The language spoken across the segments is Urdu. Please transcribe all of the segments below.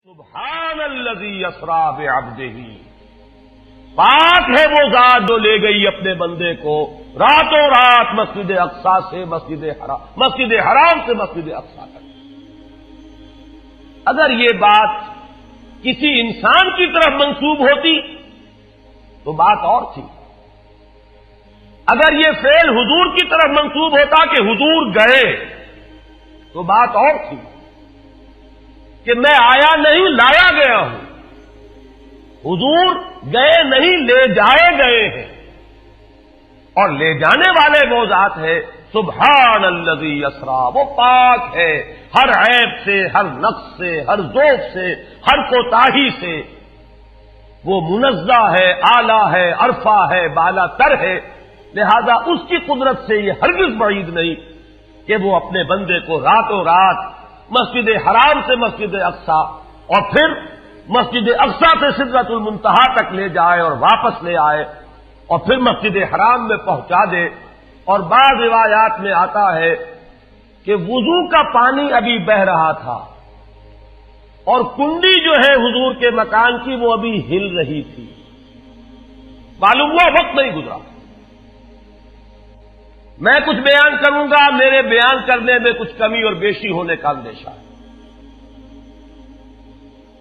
سبحان الذی اسری بعبدہ، پاک ہے وہ ذات جو لے گئی اپنے بندے کو راتوں رات مسجد اقصی سے مسجد حرام سے مسجد اقصی تک۔ اگر یہ بات کسی انسان کی طرف منسوب ہوتی تو بات اور تھی، اگر یہ فعل حضور کی طرف منسوب ہوتا کہ حضور گئے تو بات اور تھی کہ میں آیا نہیں لایا گیا ہوں، حضور گئے نہیں لے جائے گئے ہیں، اور لے جانے والے وہ ذات ہے سبحان الذی اسری، وہ پاک ہے ہر عیب سے، ہر نقص سے، ہر ذوق سے، ہر کوتاہی سے، وہ منزہ ہے، اعلیٰ ہے، عرفہ ہے، بالا تر ہے، لہذا اس کی قدرت سے یہ ہرگز بعید نہیں کہ وہ اپنے بندے کو راتوں رات مسجد حرام سے مسجد اقصی اور پھر مسجد اقصی سے سدرۃ المنتہا تک لے جائے اور واپس لے آئے اور پھر مسجد حرام میں پہنچا دے۔ اور بعض روایات میں آتا ہے کہ وضو کا پانی ابھی بہ رہا تھا اور کنڈی جو ہے حضور کے مکان کی وہ ابھی ہل رہی تھی، معلوم ہوا وقت نہیں گزرا۔ میں کچھ بیان کروں گا، میرے بیان کرنے میں کچھ کمی اور بیشی ہونے کا اندیشہ ہے۔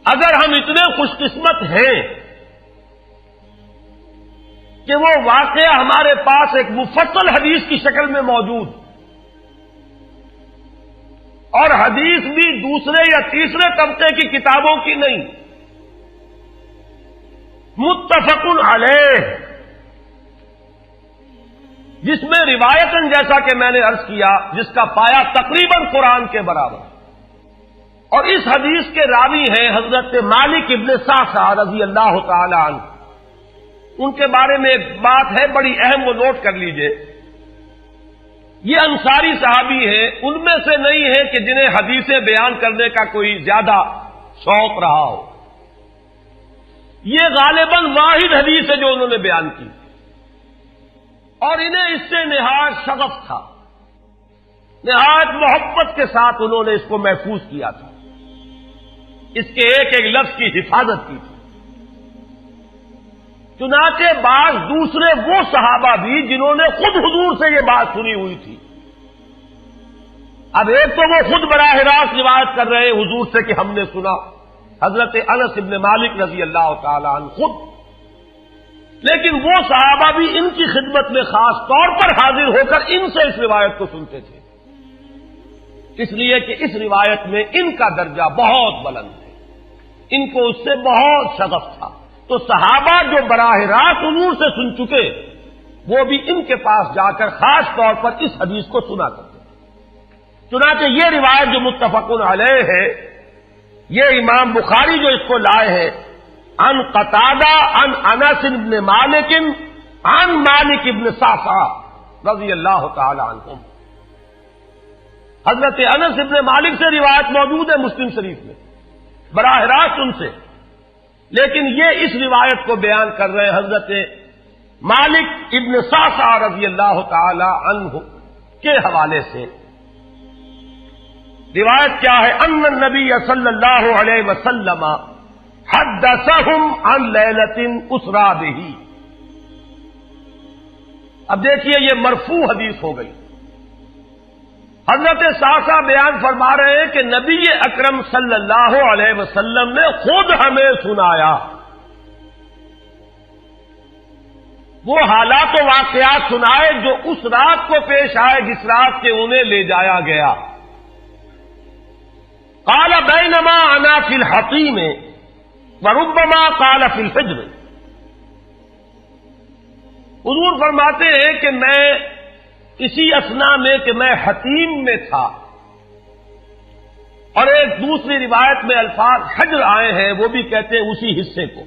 اگر ہم اتنے خوش قسمت ہیں کہ وہ واقعہ ہمارے پاس ایک مفصل حدیث کی شکل میں موجود، اور حدیث بھی دوسرے یا تیسرے طبقے کی کتابوں کی نہیں، متفق علیہ، جس میں روایتاً جیسا کہ میں نے عرض کیا جس کا پایا تقریباً قرآن کے برابر، اور اس حدیث کے راوی ہیں حضرت مالک ابن صعصعہ رضی اللہ تعالی عنہ۔ ان کے بارے میں ایک بات ہے بڑی اہم، وہ نوٹ کر لیجئے۔ یہ انصاری صحابی ہیں، ان میں سے نہیں ہے کہ جنہیں حدیثیں بیان کرنے کا کوئی زیادہ شوق رہا ہو، یہ غالباً واحد حدیث ہے جو انہوں نے بیان کی، اور انہیں اس سے نہایت شغف تھا، نہایت محبت کے ساتھ انہوں نے اس کو محفوظ کیا تھا، اس کے ایک ایک لفظ کی حفاظت کی تھی۔ چنانچہ بعض دوسرے وہ صحابہ بھی جنہوں نے خود حضور سے یہ بات سنی ہوئی تھی، اب ایک تو وہ خود براہ راست روایت کر رہے حضور سے کہ ہم نے سنا، حضرت انس ابن مالک رضی اللہ تعالی عنہ خود، لیکن وہ صحابہ بھی ان کی خدمت میں خاص طور پر حاضر ہو کر ان سے اس روایت کو سنتے تھے، اس لیے کہ اس روایت میں ان کا درجہ بہت بلند ہے، ان کو اس سے بہت شغف تھا۔ تو صحابہ جو براہ راست حضور سے سن چکے وہ بھی ان کے پاس جا کر خاص طور پر اس حدیث کو سنا کرتے تھے۔ چنانچہ یہ روایت جو متفق علیہ ہے، یہ امام بخاری جو اس کو لائے ہیں عن قتادہ عن انس بن مالک عن مالک ابن صعصعہ رضی اللہ تعالی عنہم، حضرت انس ابن مالک سے روایت موجود ہے مسلم شریف میں براہ راست ان سے، لیکن یہ اس روایت کو بیان کر رہے ہیں حضرت مالک ابن صعصعہ رضی اللہ تعالی عنہ کے حوالے سے۔ روایت کیا ہے؟ ان النبی صلی اللہ علیہ وسلم حدثہم عن لیلۃ اسری بہ۔ اب دیکھیے یہ مرفوع حدیث ہو گئی، حضرت صعصعہ بیان فرما رہے ہیں کہ نبی اکرم صلی اللہ علیہ وسلم نے خود ہمیں سنایا، وہ حالات و واقعات سنائے جو اس رات کو پیش آئے جس رات کے انہیں لے جایا گیا۔ قال بینما انا فی الحطیم وربما قال فی الفجر، حضور فرماتے ہیں کہ میں اسی اثنا میں کہ میں حتیم میں تھا، اور ایک دوسری روایت میں الفاظ حجر آئے ہیں، وہ بھی کہتے ہیں اسی حصے کو،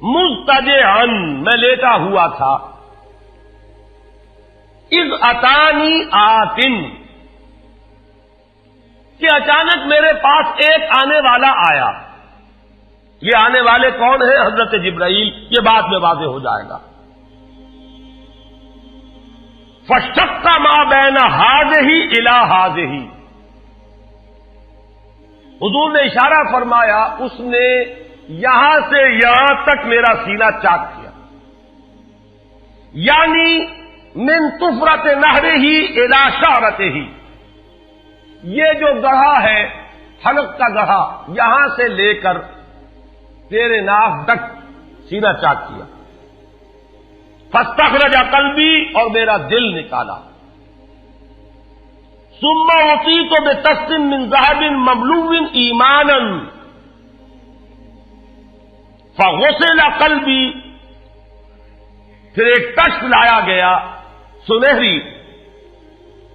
مضطجعا میں لیٹا ہوا تھا، اذ اتانی آتن کہ اچانک میرے پاس ایک آنے والا آیا۔ یہ آنے والے کون ہیں؟ حضرت جبرائیل، یہ بعد میں واضح ہو جائے گا۔ فَاشْتَقَّ مَا بَيْنَ هَٰذِهِ إِلَىٰ هَٰذِهِ، حضور نے اشارہ فرمایا، اس نے یہاں سے یہاں تک میرا سینہ چاک کیا، یعنی من طفرت نہرہ ہی الی شعرتہ ہی، یہ جو گڑھا ہے حلق کا گڑھا، یہاں سے لے کر تیرے ناک تک سینہ چاک کیا، فاستخرج قلبی، اور میرا دل نکالا، ثم اعطیت بطست من ذهب مملوء ایمانا فغسل قلبی، پھر ایک تشت لایا گیا سنہری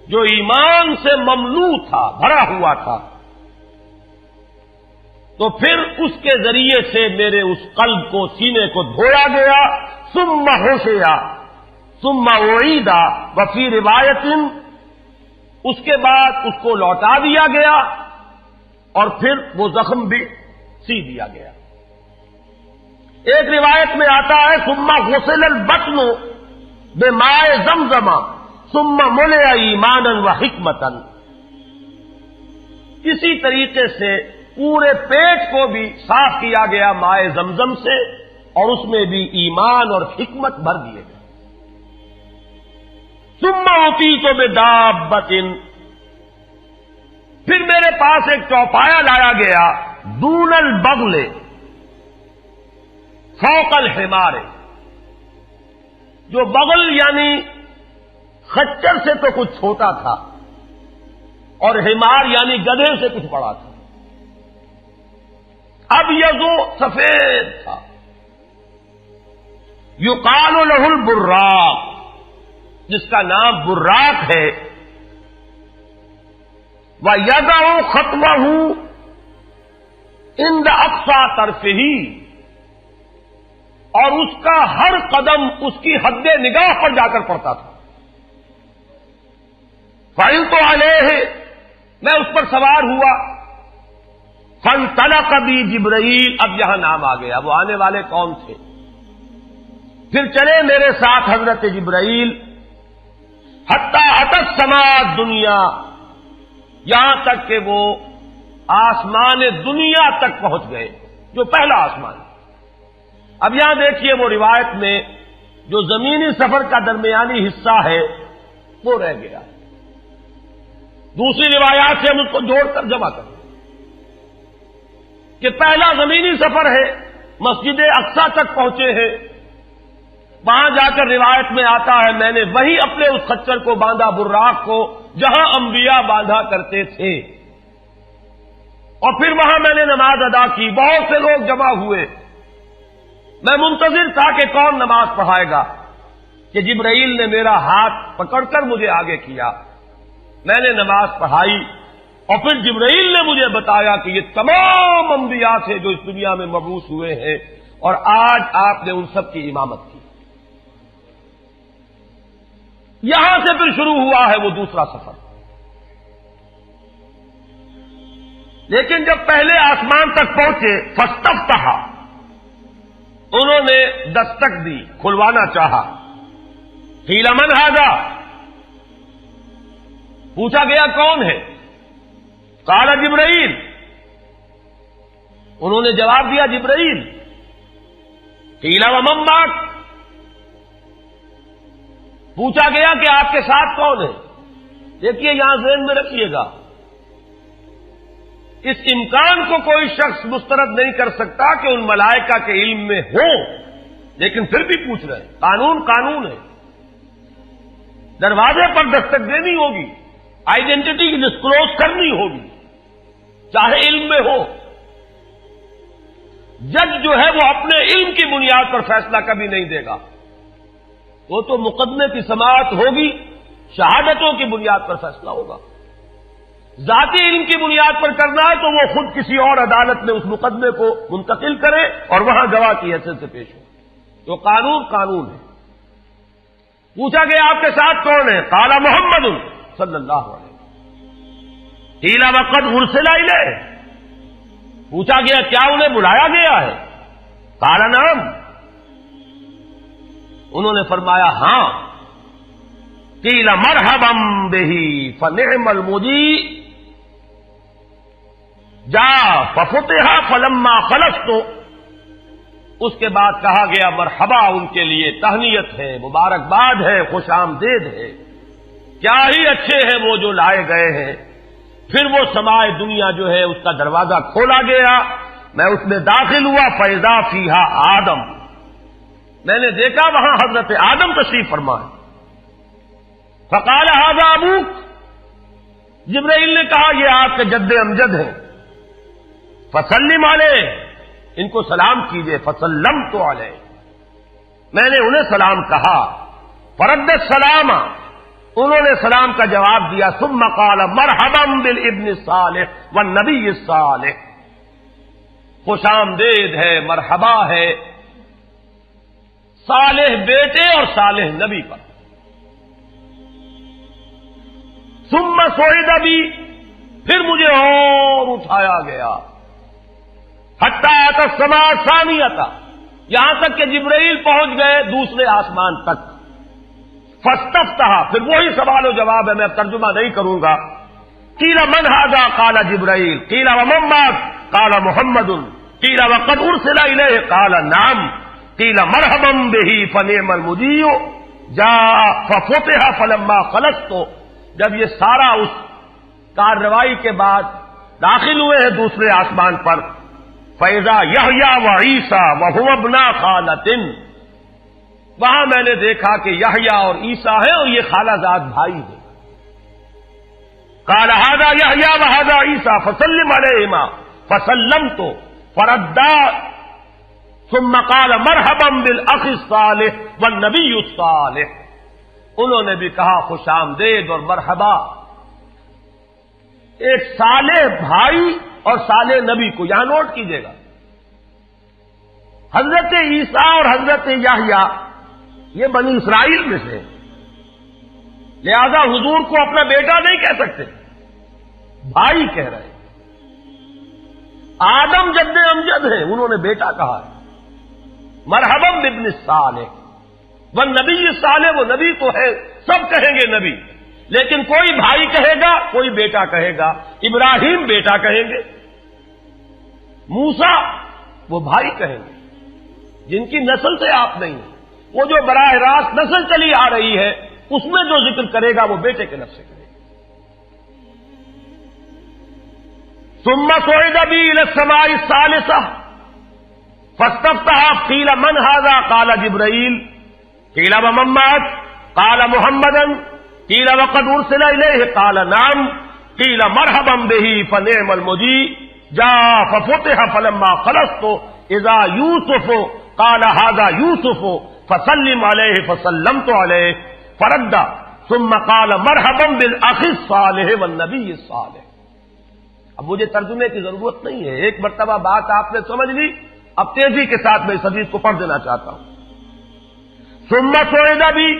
جو ایمان سے مملو تھا، بھرا ہوا تھا، تو پھر اس کے ذریعے سے میرے اس قلب کو، سینے کو دھویا گیا، ثم غسل ثم اعید، وفی روایت اس کے بعد اس کو لوٹا دیا گیا اور پھر وہ زخم بھی سی دیا گیا۔ ایک روایت میں آتا ہے ثم غسل البطن بماء زمزم ثم ملئ ایمانا وحکمتا، اسی طریقے سے پورے پیٹ کو بھی صاف کیا گیا مائے زمزم سے، اور اس میں بھی ایمان اور حکمت بھر دیے گئے۔ ثم اعطیت بدابۃ، پھر میرے پاس ایک چوپایا لایا گیا، دون البغل فوق الحمار، جو بغل یعنی خچر سے تو کچھ چھوٹا تھا، اور حمار یعنی گدھے سے کچھ بڑا تھا۔ اب یہ جو سفید تھا، یقال لہ البراق، جس کا نام براق ہے، وَيَدَعُ خَطْوَهُ عِنْدَ أَقْصَى طَرْفِهِ، اور اس کا ہر قدم اس کی حد نگاہ پر جا کر پڑتا تھا۔ فَعِلْتُ عَلَيْهِ، میں اس پر سوار ہوا، فَانْطَلَقَ بِي جِبْرَائِیل، اب یہاں نام آ گیا، وہ آنے والے کون تھے؟ پھر چلے میرے ساتھ حضرت جبرائیل، حتی اتی السماء الدنیا، یہاں تک کہ وہ آسمان دنیا تک پہنچ گئے، جو پہلا آسمان۔ اب یہاں دیکھیے وہ روایت میں جو زمینی سفر کا درمیانی حصہ ہے وہ رہ گیا، دوسری روایات سے ہم اس کو جوڑ کر جمع کریں کہ پہلا زمینی سفر ہے، مسجد اقصیٰ تک پہنچے ہیں، وہاں جا کر روایت میں آتا ہے میں نے وہی اپنے اس خچر کو باندھا، براق کو، جہاں انبیاء باندھا کرتے تھے، اور پھر وہاں میں نے نماز ادا کی، بہت سے لوگ جمع ہوئے، میں منتظر تھا کہ کون نماز پڑھائے گا، کہ جبرائیل نے میرا ہاتھ پکڑ کر مجھے آگے کیا، میں نے نماز پڑھائی، اور پھر جبرائیل نے مجھے بتایا کہ یہ تمام انبیاء تھے جو اس دنیا میں مبعوث ہوئے ہیں، اور آج آپ نے ان سب کی امامت کی۔ یہاں سے پھر شروع ہوا ہے وہ دوسرا سفر، لیکن جب پہلے آسمان تک پہنچے، فاستفتح، انہوں نے دستک دی، کھلوانا چاہا، قیل من ھذا، پوچھا گیا کون ہے؟ قال جبرائیل، انہوں نے جواب دیا جبرائیل۔ قیل ومن معک، پوچھا گیا کہ آپ کے ساتھ کون ہے؟ دیکھیے یہاں ذہن میں رکھیے گا، اس امکان کو کوئی شخص مسترد نہیں کر سکتا کہ ان ملائکہ کے علم میں ہو، لیکن پھر بھی پوچھ رہے ہیں، قانون قانون ہے، دروازے پر دستک دینی ہوگی، آئیڈینٹی ڈسکلوز کرنی ہوگی، چاہے علم میں ہو۔ جج جو ہے وہ اپنے علم کی بنیاد پر فیصلہ کبھی نہیں دے گا، وہ تو مقدمے کی سماعت ہوگی، شہادتوں کی بنیاد پر فیصلہ ہوگا۔ ذاتی علم کی بنیاد پر کرنا ہے تو وہ خود کسی اور عدالت میں اس مقدمے کو منتقل کرے اور وہاں گواہ کی حیثیت سے پیش ہو، تو قانون قانون ہے۔ پوچھا گیا آپ کے ساتھ کون ہے؟ قال محمد صلی اللہ علیہ وسلم۔ قیل وقد ارسل الیہ، پوچھا گیا کیا انہیں بلایا گیا ہے؟ قال نعم، انہوں نے فرمایا ہاں۔ قیل مرحبا بہ فنعم المجیء، جا ففتح فلما خلصت، اس کے بعد کہا گیا مرحبا ان کے لیے، تہنیت ہے، مبارکباد ہے، خوش آمدید ہے، کیا ہی اچھے ہیں وہ جو لائے گئے ہیں۔ پھر وہ سمائے دنیا جو ہے اس کا دروازہ کھولا گیا، میں اس میں داخل ہوا، فیضا فیہا آدم، میں نے دیکھا وہاں حضرت آدم تشریف فرما ہے۔ فقال ھذا ابوک، جبرائیل نے کہا یہ آپ کے جد امجد ہیں، فسلم علیہ، ان کو سلام کیجئے، فسلمت علیہ، میں نے انہیں سلام کہا، فرد السلام، انہوں نے سلام کا جواب دیا، ثم قال مرحبا بالابن الصالح والنبی الصالح، خوش آمدید ہے، مرحبا ہے صالح بیٹے اور صالح نبی پر۔ ثم صعد بی، پھر مجھے اور اٹھایا گیا، حتی اتى السماء الثانیۃ، یہاں تک کہ جبرائیل پہنچ گئے دوسرے آسمان تک۔ فاستفتح، پھر وہی سوال و جواب ہے، میں اب ترجمہ نہیں کروں گا۔ قیل من ھذا قال جبرائیل، قیل ومن معک قال محمد، قیل وقد ارسل الیہ قال نعم، قیل مرحبا بہ فنعم المجیء جاء ففتح فلما خلصت، جب یہ سارا اس کارروائی کے بعد داخل ہوئے ہیں دوسرے آسمان پر، فاذا یحییٰ وعیسیٰ وہما ابنا خالۃ، وہاں میں نے دیکھا کہ یحییٰ اور عیسیٰ ہیں اور یہ خالہ زاد بھائی ہیں۔ قال ھذا یحییٰ وھذا عیسیٰ فسلم علیہما، فسلمت فردا، ثم قال مرحبا بالاخ الصالح والنبی الصالح، انہوں نے بھی کہا خوش آمدید اور مرحبا ایک صالح بھائی اور صالح نبی کو، یہاں نوٹ کیجئے گا، حضرت عیسیٰ اور حضرت یحییٰ یہ بنی اسرائیل میں سے، لہذا حضور کو اپنا بیٹا نہیں کہہ سکتے، بھائی کہہ رہے ہیں۔ آدم جد امجد ہیں، انہوں نے بیٹا کہا ہے، مرحبا بابن الصالح والنبی الصالح، وہ نبی تو ہے، سب کہیں گے نبی، لیکن کوئی بھائی کہے گا، کوئی بیٹا کہے گا، ابراہیم بیٹا کہیں گے، موسیٰ وہ بھائی کہیں گے، جن کی نسل سے آپ نہیں ہیں، وہ جو براہ راست نسل چلی آ رہی ہے اس میں جو ذکر کرے گا وہ بیٹے کے لفظ سے کرے گا۔ ثم صعد بی الی السماء الثالثۃ فاستفتح، قیل من ھذا قال جبرائیل، قیل ومن معک قال محمدا، قیل وقد ارسل الیہ قال نعم، قیل مرحبا بہ فنعم المجیء جاء ففتح فلما خلصت اذا یوسف قال ھذا یوسف فسلم علیہ، فسلمت علیہ، فرد ثم قال مرحبا بالاخ الصالح والنبی الصالح۔ اب مجھے ترجمے کی ضرورت نہیں ہے، ایک مرتبہ بات آپ نے سمجھ لی، اب تیزی کے ساتھ میں اس حدیث کو پڑھ دینا چاہتا ہوں۔ ثم صعد بی،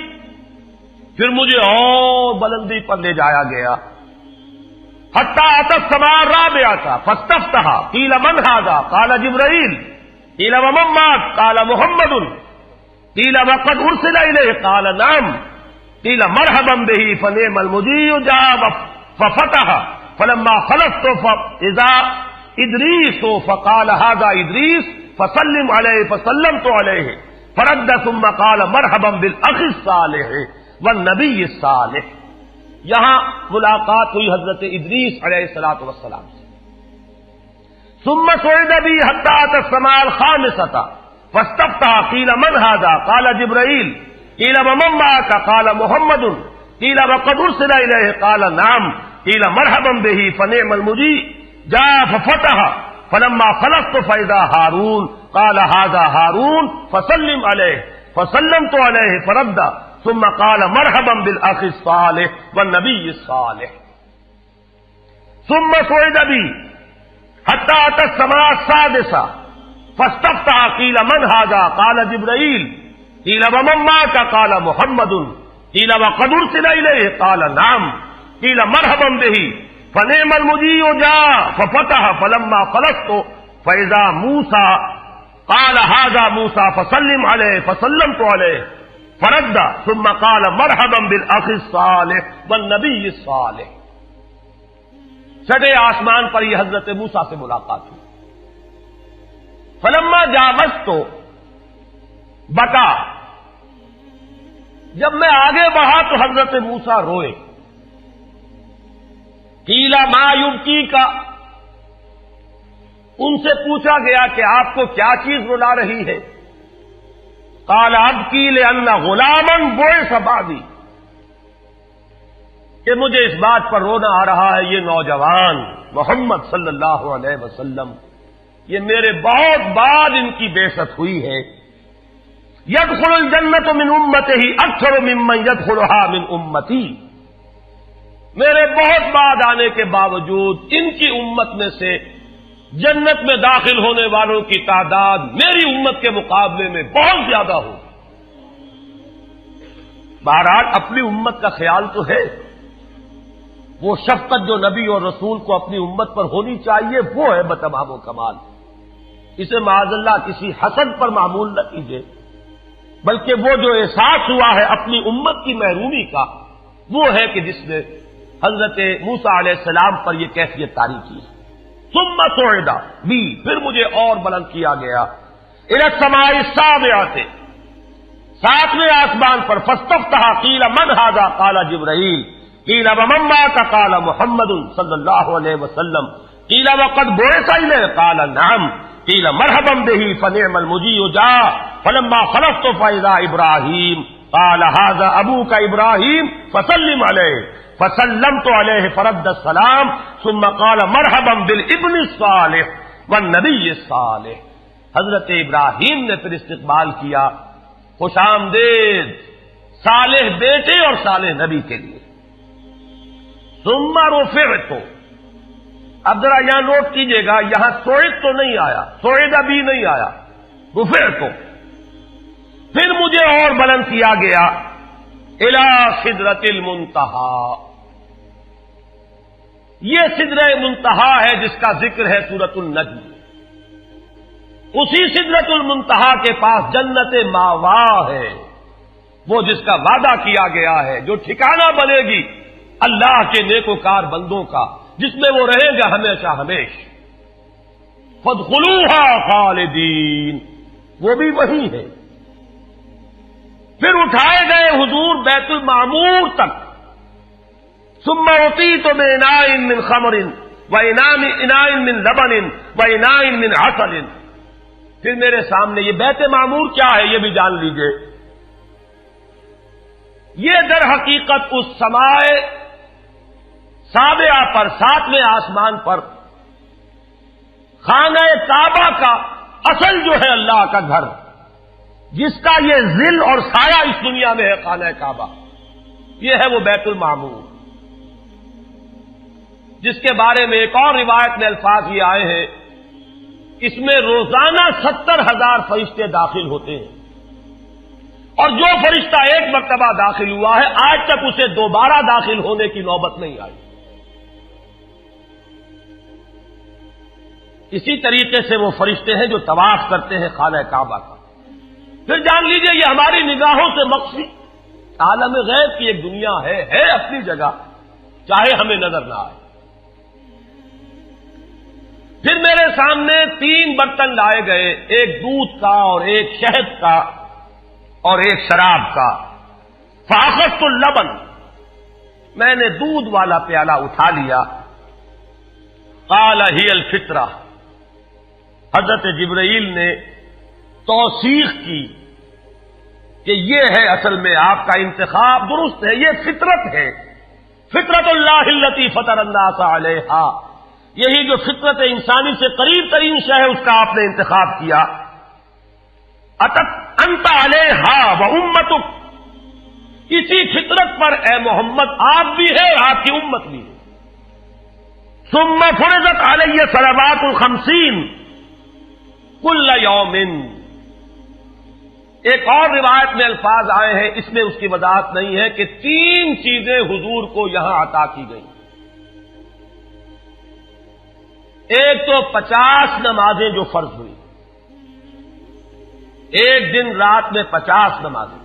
پھر مجھے اور بلندی پر لے جایا گیا، حتی اتى السماء الرابعۃ فاستفتح، قیل من ھذا قال جبرائیل، قیل ومن معک قال محمد، قیل وقد ارسل الیہ قال نعم، قیل مرحبا بہ فنعم المجیء جاء ففتح فلما خلصت فاذا ادریس فقال ھذا ادریس فسلم علیہ، فسلمت علیہ، فرد ثم قال مرحبا بالاخ الصالح والنبی الصالح۔ یہاں ملاقات ہوئی حضرت ادریس علیہ الصلوۃ والسلام سے۔ ثم صعد بی حتی اتى السماء الخامسۃ فاستفتح، قیل من ھذا قال جبرائیل، قیل ومن معک قال محمد، قیل وقد ارسل الیہ قال نعم، قیل مرحبا بہ فنعم المجیء جاء ففتح فلما خلصت فاذا ہارون قال ھذا ہارون فسلم علیہ، فسلمت علیہ، فرد ثم قال مرحبا بالاخ الصالح والنبی الصالح۔ ثم صعد بی حتی اتى السماء السادسۃ فاستفتح، قیل من ھذا قال جبرائیل، قیل ومن معک قال محمد، قیل وقد ارسل الیہ قال نعم، قیل مرحبا بہ فنعم المجیء جاء ففتح فلما خلصت فاذا موسیٰ قال ھذا موسیٰ فسلم علیہ، فسلمت علیہ، فرد ثم قال مرحبا بالاخ الصالح والنبی الصالح۔ چھٹے آسمان پر یہ حضرت موسیٰ سے ملاقات ہوئی. فلما جاوزت تو بکا، جب میں آگے بڑھا تو حضرت موسیٰ روئے. قیل ما یبکیک، ان سے پوچھا گیا کہ آپ کو کیا چیز رلا رہی ہے؟ قال ابکی لأن غلاما بعث بعدی، کہ مجھے اس بات پر رونا آ رہا ہے یہ نوجوان محمد صلی اللہ علیہ وسلم، یہ میرے بہت بعد ان کی بعثت ہوئی ہے. يدخل الجنت من امتہ اکثر ممن يدخلها من امتی، میرے بہت بعد آنے کے باوجود ان کی امت میں سے جنت میں داخل ہونے والوں کی تعداد میری امت کے مقابلے میں بہت زیادہ ہوگی. بہرحال اپنی امت کا خیال تو ہے، وہ شفقت جو نبی اور رسول کو اپنی امت پر ہونی چاہیے وہ ہے بتمام و کمال. اسے معاذ اللہ کسی حسد پر معمول نہ کیجیے، بلکہ وہ جو احساس ہوا ہے اپنی امت کی محرومی کا، وہ ہے کہ جس نے حضرت موسیٰ علیہ السلام پر یہ کیفیت طاری کی. ثم صعد بی، پھر مجھے اور بلند کیا گیا الی السماء السابعۃ، ساتویں آسمان پر. فاستفتح قیل من ھذا قال جبرائیل، قیل ومن معک قال محمد صلی اللہ علیہ وسلم، قیل وقد بعث الیہ قال نعم، قیل مرحبا به فنعم المجیء جاء. فلما خلفت فاذا ابراہیم قال ھذا ابوک ابراہیم فسلم علیہ، فسلمت علیہ فرد السلام ثم قال مرحبا بالابن الصالح والنبی الصالح. حضرت ابراہیم نے پھر استقبال کیا، خوش آمدید صالح بیٹے اور صالح نبی کے لیے. ثم رفعت، اب ذرا یہاں نوٹ کیجئے گا، یہاں سوئد تو نہیں آیا، سوئد ابھی نہیں آیا، رفعت. پھر مجھے اور بلند کیا گیا الی سدرۃ المنتہی، یہ سدرہ منتہا ہے جس کا ذکر ہے سورۃ النجم. اسی سدرۃ المنتہا کے پاس جنت ماوا ہے، وہ جس کا وعدہ کیا گیا ہے، جو ٹھکانہ بنے گی اللہ کے نیکوکار بندوں کا، جس میں وہ رہیں گے ہمیشہ ہمیش. فادخلوها خالدین، وہ بھی وہی ہے. پھر اٹھائے گئے حضور بیت المعمور تک. ثم اعطیت باناء من خمر واناء من لبن واناء من عسل. پھر میرے سامنے یہ بیت معمور کیا ہے یہ بھی جان لیجئے. یہ در حقیقت اس سمائے سابعہ پر، ساتویں آسمان پر خانہ کعبہ کا اصل جو ہے اللہ کا گھر، جس کا یہ ظل اور سایہ اس دنیا میں ہے خانہ کعبہ، یہ ہے وہ بیت المعمور، جس کے بارے میں ایک اور روایت میں الفاظ یہ آئے ہیں، اس میں روزانہ 70,000 فرشتے داخل ہوتے ہیں، اور جو فرشتہ ایک مرتبہ داخل ہوا ہے آج تک اسے دوبارہ داخل ہونے کی نوبت نہیں آئی. اسی طریقے سے وہ فرشتے ہیں جو طواف کرتے ہیں خانہ کعبہ کا. پھر جان لیجئے یہ ہماری نگاہوں سے مخفی عالم غیب کی ایک دنیا ہے اپنی جگہ، چاہے ہمیں نظر نہ آئے. پھر میرے سامنے 3 برتن لائے گئے، ایک دودھ کا اور ایک شہد کا اور ایک شراب کا. فاخذت اللبن، میں نے دودھ والا پیالہ اٹھا لیا. قال ہی الفطرہ، حضرت جبرائیل نے توثیق کی کہ یہ ہے اصل میں آپ کا انتخاب درست ہے، یہ فطرت ہے. فطرت اللہ التی فطر الناس علیہا، یہی جو فطرت انسانی سے قریب ترین شے ہے اس کا آپ نے انتخاب کیا. اتت انت علیہا و امتک، اسی فطرت پر اے محمد آپ بھی ہے اور آپ کی امت بھی ہے. ثم فرضت علیہ صلوات 50 کل یوم. ایک اور روایت میں الفاظ آئے ہیں، اس میں اس کی وضاحت نہیں ہے کہ 3 چیزیں حضور کو یہاں عطا کی گئی. ایک تو 50 نمازیں جو فرض ہوئی، ایک دن رات میں 50 نمازیں،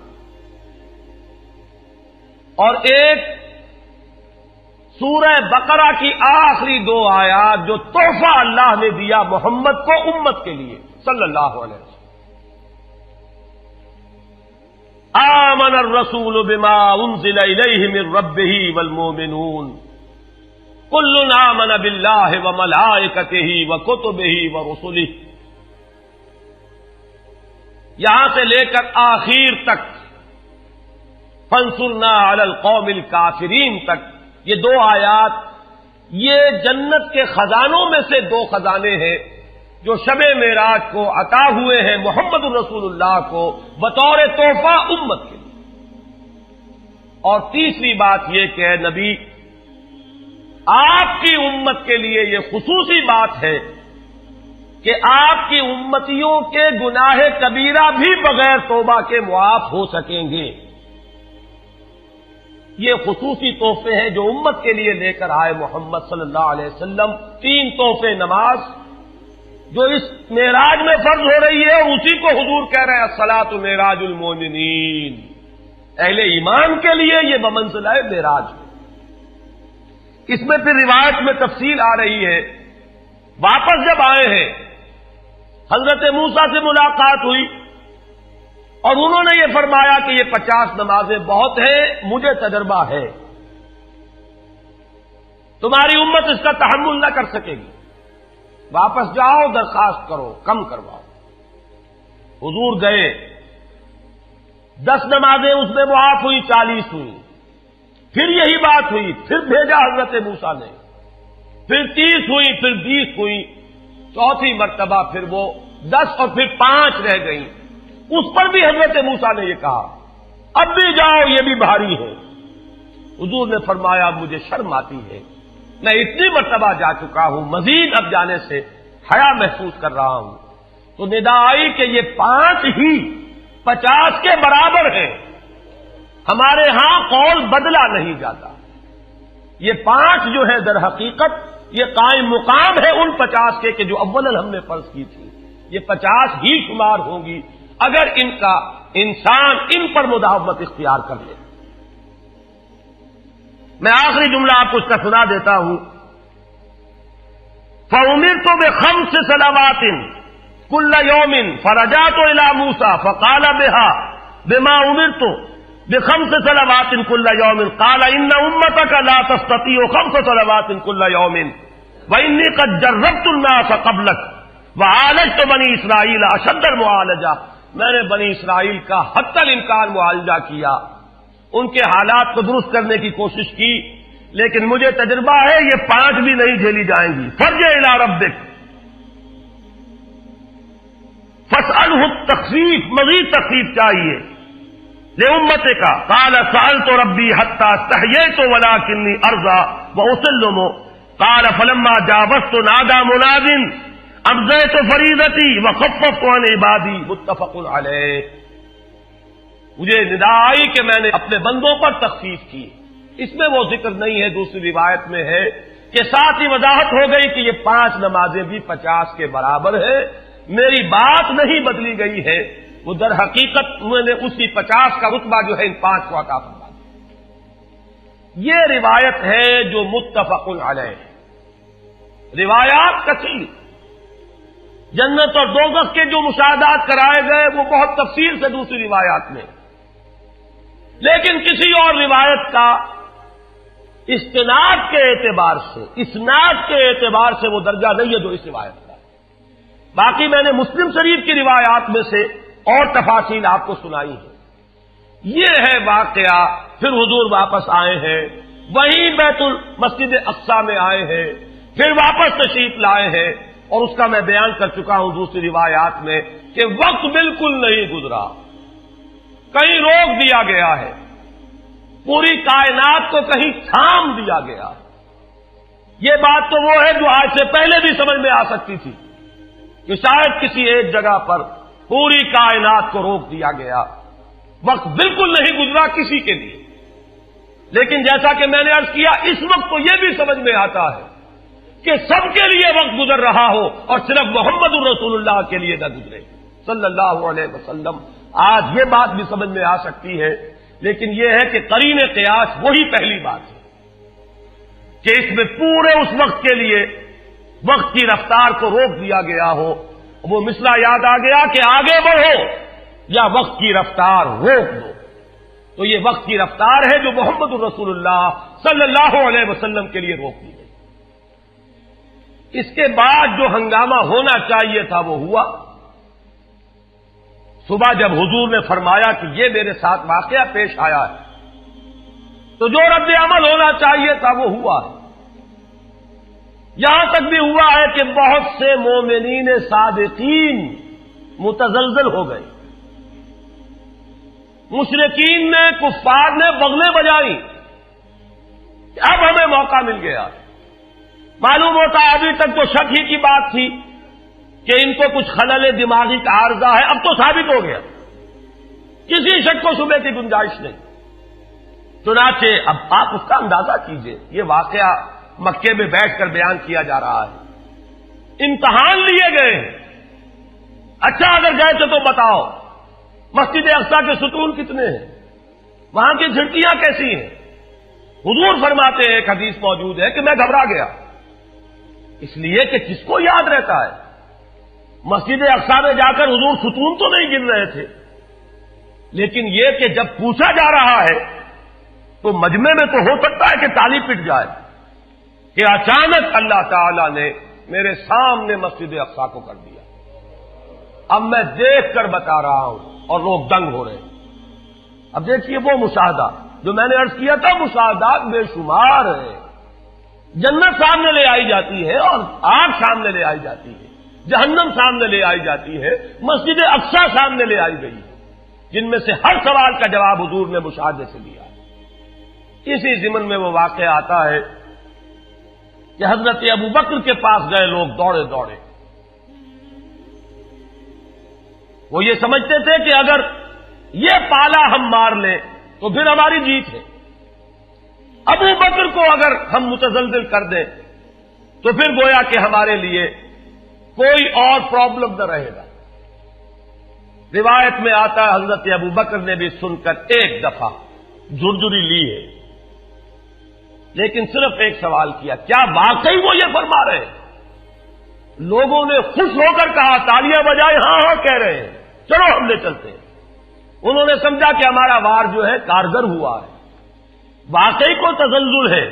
اور ایک سورہ بقرہ کی آخری 2 آیات جو تحفہ اللہ نے دیا محمد کو امت کے لیے صلی اللہ علیہ وسلم. آمن الرسول بما انزل الیہ من ربہ والمؤمنون کل آمن باللہ وملائکتہ وکتبہ ورسلہ. یہاں سے لے کر آخر تک فانصرنا علی القوم الکافرین تک یہ 2 آیات یہ جنت کے خزانوں میں سے 2 خزانے ہیں جو شب معراج کو عطا ہوئے ہیں محمد رسول اللہ کو بطور تحفہ امت کے لیے. اور تیسری بات یہ کہ اے نبی آپ کی امت کے لیے یہ خصوصی بات ہے کہ آپ کی امتیوں کے گناہ کبیرہ بھی بغیر توبہ کے معاف ہو سکیں گے. یہ خصوصی تحفے ہیں جو امت کے لیے لے کر آئے محمد صلی اللہ علیہ وسلم. 3 تحفے نماز جو اس معراج میں فرض ہو رہی ہے اور اسی کو حضور کہہ رہے ہیں الصلاۃ معراج المومنین. اہل ایمان کے لیے یہ بمنزلہ معراج ہے. اس میں پھر روایت میں تفصیل آ رہی ہے. واپس جب آئے ہیں حضرت موسیٰ سے ملاقات ہوئی اور انہوں نے یہ فرمایا کہ یہ 50 نمازیں بہت ہیں, مجھے تجربہ ہے, تمہاری امت اس کا تحمل نہ کر سکے گی, واپس جاؤ درخواست کرو کم کرواؤ. حضور گئے, 10 نمازیں اس میں معاف ہوئی, 40 ہوئی. پھر یہی بات ہوئی, پھر بھیجا حضرت موسیٰ نے, پھر 30 ہوئی, پھر 20 ہوئی, چوتھی مرتبہ پھر وہ 10 اور پھر 5 رہ گئیں. اس پر بھی حضرت موسیٰ نے یہ کہا اب بھی جاؤ یہ بھی بھاری ہے. حضور نے فرمایا مجھے شرم آتی ہے, میں اتنی مرتبہ جا چکا ہوں, مزید اب جانے سے حیا محسوس کر رہا ہوں. تو ندا آئی کہ یہ 5 ہی 50 کے برابر ہیں. ہمارے ہاں قول بدلا نہیں جاتا. یہ 5 جو ہے در حقیقت یہ قائم مقام ہے ان 50 کے کہ جو اولا ہم نے فرض کی تھی. یہ 50 ہی شمار ہوں گی اگر ان کا انسان ان پر مداومت اختیار کر لے. میں آخری جملہ آپ کو اس کا سنا دیتا ہوں. فَأُمِرْتُ بِخَمْسِ صَلَوَاتٍ كُلَّ يَوْمٍ فَرَجَعْتُ إِلَىٰ مُوسَىٰ فَقَالَ بِمَا أُمِرْتُ بِخَمْسِ صَلَوَاتٍ كُلَّ يَوْمٍ قَالَ إِنَّ أُمَّتَكَ لَا تَسْتَطِيعُ 5 صَلَوَاتٍ كُلَّ يَوْمٍ وَإِنِّي قَدْ جَرَّبْتُ النَّاسَ قَبْلَكَ وَعَالَجْتُ بَنِي إِسْرَائِيلَ أَشَدَّ الْمُعَالَجَةِ. میں نے بنی اسرائیل کا حتی الامکان معالجہ کیا, ان کے حالات کو درست کرنے کی کوشش کی, لیکن مجھے تجربہ ہے یہ 5 بھی نہیں جھیلی جائیں گی. فَارْجِعْ إِلَىٰ رَبِّكَ فَاسْأَلْهُ التَّخْفِيفَ, مزید تخفیف چاہیے لِأُمَّتِكَ قَالَ سَأَلْتُ رَبِّي حَتَّىٰ اسْتَحْيَيْتُ وَلَٰكِنِّي أَرْضَىٰ وَأُسِلُّمُ قَالَ فَلَمَّا جَاوَزْتُ نَادَىٰ مُنَادٍ ابزیت فریضتی وخففت عن عبادی متفق علیہ. مجھے ندا آئی کہ میں نے اپنے بندوں پر تخفیف کی. اس میں وہ ذکر نہیں ہے, دوسری روایت میں ہے کہ ساتھ ہی وضاحت ہو گئی کہ یہ 5 نمازیں بھی 50 کے برابر ہے. میری بات نہیں بدلی گئی ہے, وہ در حقیقت انہوں نے اسی 50 کا رتبہ جو ہے ان 5 کو عطا فرما دیا. یہ روایت ہے جو متفق علیہ. روایات کثیر, جنت اور دوزخ کے جو مشاہدات کرائے گئے وہ بہت تفصیل سے دوسری روایات میں, لیکن کسی اور روایت کا استناد کے اعتبار سے, اسناد کے اعتبار سے وہ درجہ نہیں ہے جو اس روایت کا. باقی میں نے مسلم شریف کی روایات میں سے اور تفاصیل آپ کو سنائی ہے. یہ ہے واقعہ. پھر حضور واپس آئے ہیں, وہیں بیت المسجد اقصی میں آئے ہیں, پھر واپس تشریف لائے ہیں, اور اس کا میں بیان کر چکا ہوں دوسری روایات میں کہ وقت بالکل نہیں گزرا, کہیں روک دیا گیا ہے, پوری کائنات کو کہیں تھام دیا گیا. یہ بات تو وہ ہے جو آج سے پہلے بھی سمجھ میں آ سکتی تھی کہ شاید کسی ایک جگہ پر پوری کائنات کو روک دیا گیا. وقت بالکل نہیں گزرا کسی کے لیے, لیکن جیسا کہ میں نے عرض کیا اس وقت تو یہ بھی سمجھ میں آتا ہے کہ سب کے لیے وقت گزر رہا ہو اور صرف محمد الرسول اللہ کے لیے نہ گزرے صلی اللہ علیہ وسلم. آج یہ بات بھی سمجھ میں آ سکتی ہے, لیکن یہ ہے کہ قرین قیاس وہی پہلی بات ہے. کہ اس میں پورے اس وقت کے لیے وقت کی رفتار کو روک دیا گیا ہو. وہ مسئلہ یاد آ گیا کہ آگے بڑھو یا وقت کی رفتار روک دو. تو یہ وقت کی رفتار ہے جو محمد الرسول اللہ صلی اللہ علیہ وسلم کے لیے روک دی گئی. اس کے بعد جو ہنگامہ ہونا چاہیے تھا وہ ہوا. صبح جب حضور نے فرمایا کہ یہ میرے ساتھ واقعہ پیش آیا ہے تو جو رد عمل ہونا چاہیے تھا وہ ہوا ہے. یہاں تک بھی ہوا ہے کہ بہت سے مومنین صادقین متزلزل ہو گئے. مشرکین نے کفار نے بغلیں بجائی کہ اب ہمیں موقع مل گیا. معلوم ہوتا ہے ابھی تک تو شک ہی کی بات تھی کہ ان کو کچھ خلل دماغی کا عارضہ ہے. اب تو ثابت ہو گیا, کسی شک و شبے کی گنجائش نہیں. چنانچہ اب آپ اس کا اندازہ کیجئے, یہ واقعہ مکے میں بیٹھ کر بیان کیا جا رہا ہے. امتحان لیے گئے ہیں. اچھا اگر گئے تھے تو بتاؤ مسجد اقصی کے ستون کتنے ہیں, وہاں کی کھڑکیاں کیسی ہیں. حضور فرماتے ہیں, ایک حدیث موجود ہے کہ میں گھبرا گیا, اس لیے کہ کس کو یاد رہتا ہے. مسجد اقصی میں جا کر حضور ستون تو نہیں گن رہے تھے, لیکن یہ کہ جب پوچھا جا رہا ہے تو مجمع میں تو ہو سکتا ہے کہ تالی پٹ جائے کہ اچانک اللہ تعالی نے میرے سامنے مسجد اقصی کو کر دیا. اب میں دیکھ کر بتا رہا ہوں اور لوگ دنگ ہو رہے ہیں. اب دیکھیے وہ مشاہدہ جو میں نے عرض کیا تھا, مشاہدات بے شمار ہیں. جنت سامنے لے آئی جاتی ہے اور آگ سامنے لے آئی جاتی ہے, جہنم سامنے لے آئی جاتی ہے, مسجد اقصی سامنے لے آئی گئی ہے, جن میں سے ہر سوال کا جواب حضور نے مشاہدے سے دیا ہے. اسی ضمن میں وہ واقعہ آتا ہے کہ حضرت ابو بکر کے پاس گئے لوگ دوڑے دوڑے. وہ یہ سمجھتے تھے کہ اگر یہ پالا ہم مار لیں تو پھر ہماری جیت ہے. ابو بکر کو اگر ہم متزلزل کر دیں تو پھر گویا کہ ہمارے لیے کوئی اور پرابلم نہ رہے گا. روایت میں آتا ہے حضرت ابو بکر نے بھی سن کر ایک دفعہ جھرجھری لی ہے, لیکن صرف ایک سوال کیا, کیا واقعی وہ یہ فرما رہے ہیں؟ لوگوں نے خوش ہو کر کہا, تالیاں بجائے, ہاں ہاں کہہ رہے ہیں, چلو ہم لے چلتے ہیں. انہوں نے سمجھا کہ ہمارا وار جو ہے کارگر ہوا ہے, واقعی کو تزلزل ہے.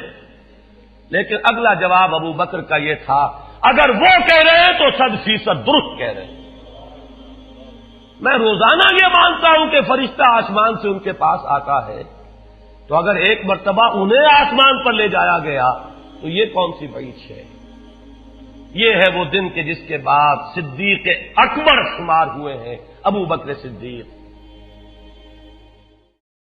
لیکن اگلا جواب ابو بکر کا یہ تھا, اگر وہ کہہ رہے ہیں تو 100% درست کہہ رہے ہیں. میں روزانہ یہ مانتا ہوں کہ فرشتہ آسمان سے ان کے پاس آتا ہے, تو اگر ایک مرتبہ انہیں آسمان پر لے جایا گیا تو یہ کون سی بعید ہے. یہ ہے وہ دن کہ جس کے بعد صدیق اکبر شمار ہوئے ہیں ابو بکر صدیق.